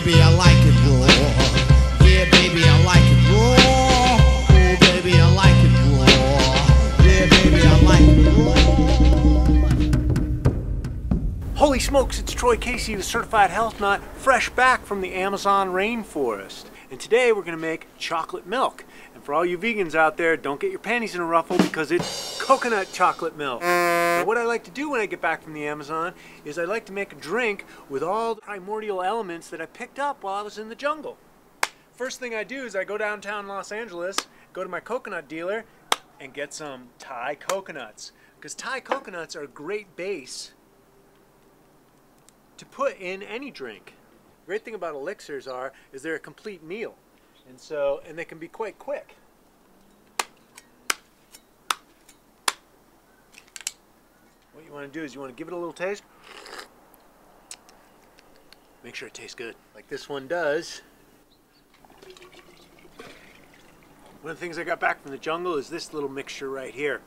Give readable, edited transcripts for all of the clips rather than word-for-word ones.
baby, I like it raw. Yeah, baby, I like it raw. Oh, baby, I like it raw. Yeah, baby, I like it raw. Holy smokes, it's Troy Casey, the Certified Health Nut, fresh back from the Amazon rainforest. And today we're going to make chocolate milk. And for all you vegans out there, don't get your panties in a ruffle because it's coconut chocolate milk. Now, what I like to do when I get back from the Amazon is I like to make a drink with all the primordial elements that I picked up while I was in the jungle. First thing I do is I go downtown Los Angeles, go to my coconut dealer, and get some Thai coconuts. Because Thai coconuts are a great base to put in any drink. The great thing about elixirs is they're a complete meal, and they can be quite quick. What you want to do is you want to give it a little taste. Make sure it tastes good, like this one does. One of the things I got back from the jungle is this little mixture right here.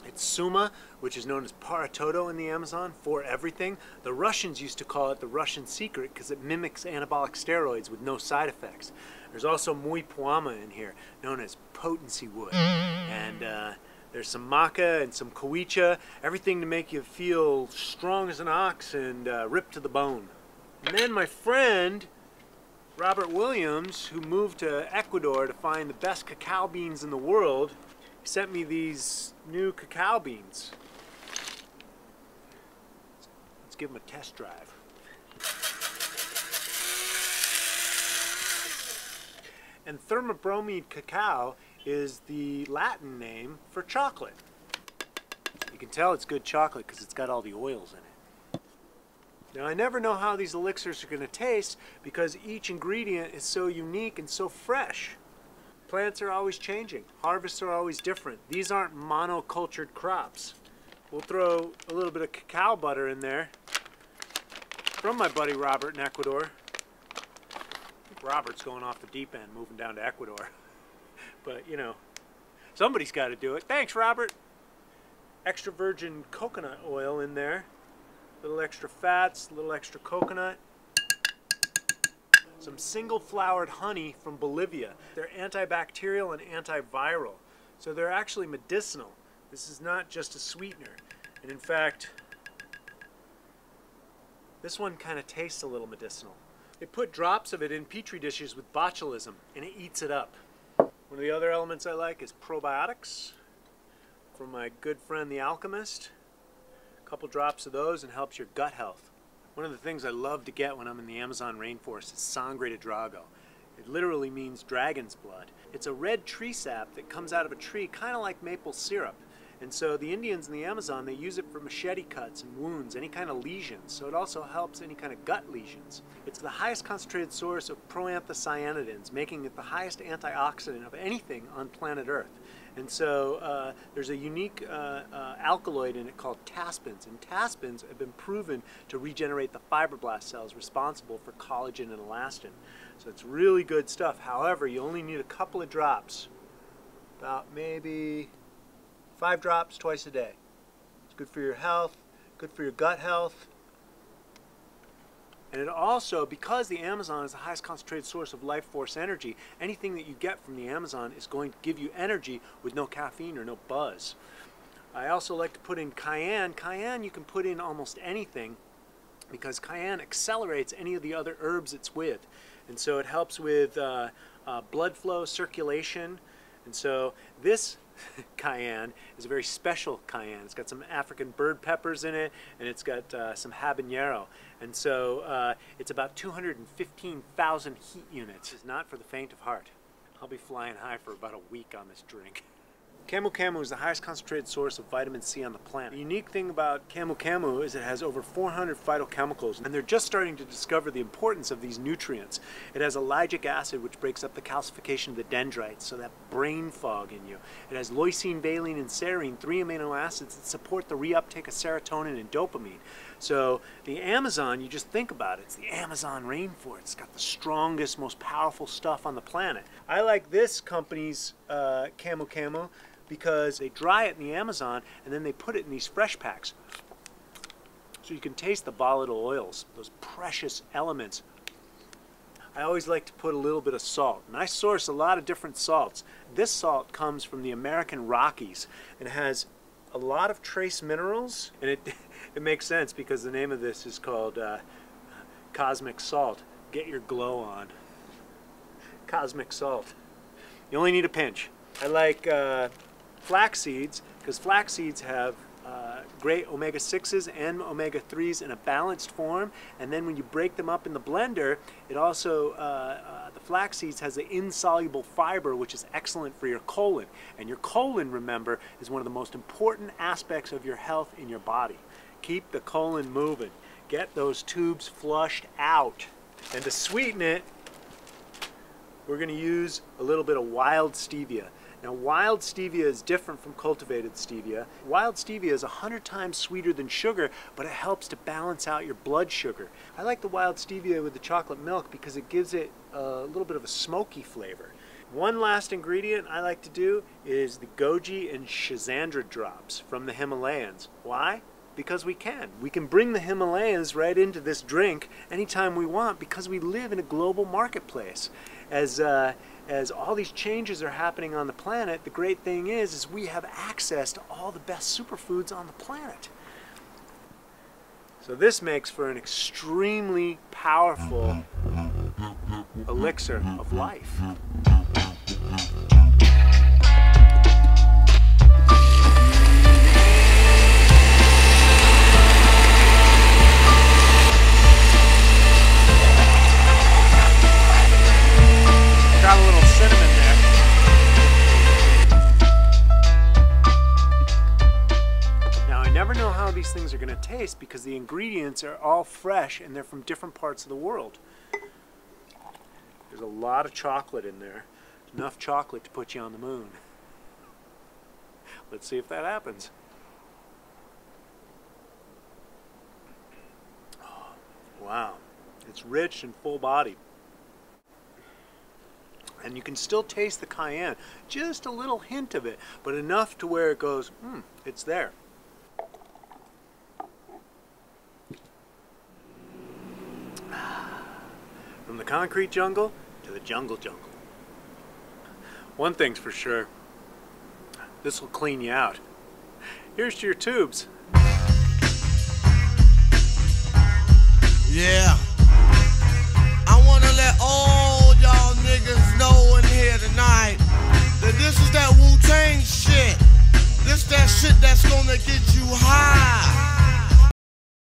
It's suma, which is known as paratodo in the Amazon, for everything. The Russians used to call it the Russian secret because it mimics anabolic steroids with no side effects. There's also muy puama in here, known as potency wood. And there's some maca and some koicha, everything to make you feel strong as an ox and ripped to the bone. And then my friend, Robert Williams, who moved to Ecuador to find the best cacao beans in the world, sent me these new cacao beans. Let's give them a test drive. And thermobromide cacao is the Latin name for chocolate. You can tell it's good chocolate because it's got all the oils in it. Now, I never know how these elixirs are going to taste because each ingredient is so unique and so fresh. Plants are always changing. Harvests are always different. These aren't monocultured crops. We'll throw a little bit of cacao butter in there from my buddy Robert in Ecuador. I think Robert's going off the deep end, moving down to Ecuador. But, you know, somebody's got to do it. Thanks, Robert. Extra virgin coconut oil in there. A little extra fats, a little extra coconut. Some single-flowered honey from Bolivia. They're antibacterial and antiviral, so they're actually medicinal. This is not just a sweetener. And in fact, this one kind of tastes a little medicinal. They put drops of it in petri dishes with botulism, and it eats it up. One of the other elements I like is probiotics from my good friend the alchemist. A couple drops of those and helps your gut health. One of the things I love to get when I'm in the Amazon rainforest is sangre de drago. It literally means dragon's blood. It's a red tree sap that comes out of a tree, kind of like maple syrup. And so the Indians in the Amazon, they use it for machete cuts and wounds, any kind of lesions. So it also helps any kind of gut lesions. It's the highest concentrated source of proanthocyanidins, making it the highest antioxidant of anything on planet Earth. And so there's a unique alkaloid in it called taspins, and taspins have been proven to regenerate the fibroblast cells responsible for collagen and elastin. So it's really good stuff. However, you only need a couple of drops, about maybe 5 drops twice a day. It's good for your health, good for your gut health. And it also, because the Amazon is the highest concentrated source of life force energy, anything that you get from the Amazon is going to give you energy with no caffeine or no buzz. I also like to put in cayenne. Cayenne you can put in almost anything because cayenne accelerates any of the other herbs it's with. And so it helps with blood flow, circulation. And so this cayenne is a very special cayenne. It's got some African bird peppers in it, and it's got some habanero. And so it's about 215,000 heat units. It's not for the faint of heart. I'll be flying high for about a week on this drink. Camu Camu is the highest concentrated source of vitamin C on the planet. The unique thing about Camu Camu is it has over 400 phytochemicals, and they're just starting to discover the importance of these nutrients. It has ellagic acid, which breaks up the calcification of the dendrites, so that brain fog in you. It has leucine, valine, and serine, 3 amino acids that support the reuptake of serotonin and dopamine. So the Amazon, you just think about it, it's the Amazon rainforest. It's got the strongest, most powerful stuff on the planet. I like this company's Camu Camu because they dry it in the Amazon and then they put it in these fresh packs. So you can taste the volatile oils, those precious elements I always like to put a little bit of salt. And I source a lot of different salts. This salt comes from the American Rockies and has a lot of trace minerals. And it makes sense because the name of this is called cosmic salt. Get your glow on. Cosmic salt. You only need a pinch. I like flax seeds because flax seeds have great omega-6s and omega-3s in a balanced form, and then when you break them up in the blender, it also, the flax seeds has the insoluble fiber, which is excellent for your colon. And your colon, remember, is one of the most important aspects of your health in your body. Keep the colon moving. Get those tubes flushed out. And to sweeten it, we're going to use a little bit of wild stevia. Now, wild stevia is different from cultivated stevia. Wild stevia is 100 times sweeter than sugar, but it helps to balance out your blood sugar. I like the wild stevia with the chocolate milk because it gives it a little bit of a smoky flavor. One last ingredient I like to do is the goji and schizandra drops from the Himalayas. Why? Because we can. We can bring the Himalayas right into this drink anytime we want because we live in a global marketplace. As all these changes are happening on the planet, the great thing is we have access to all the best superfoods on the planet. So this makes for an extremely powerful elixir of life. Got a little cinnamon there. Now I never know how these things are going to taste because the ingredients are all fresh and they're from different parts of the world. There's a lot of chocolate in there. Enough chocolate to put you on the moon. Let's see if that happens. Oh, wow. It's rich and full-bodied. And you can still taste the cayenne, just a little hint of it, but enough to where it goes, it's there. From the concrete jungle to the jungle jungle. One thing's for sure, this will clean you out. Here's to your tubes. Yeah. I want to let all y'all niggas know in here tonight that this is that Wu-Tang shit. This that shit that's gonna get you high.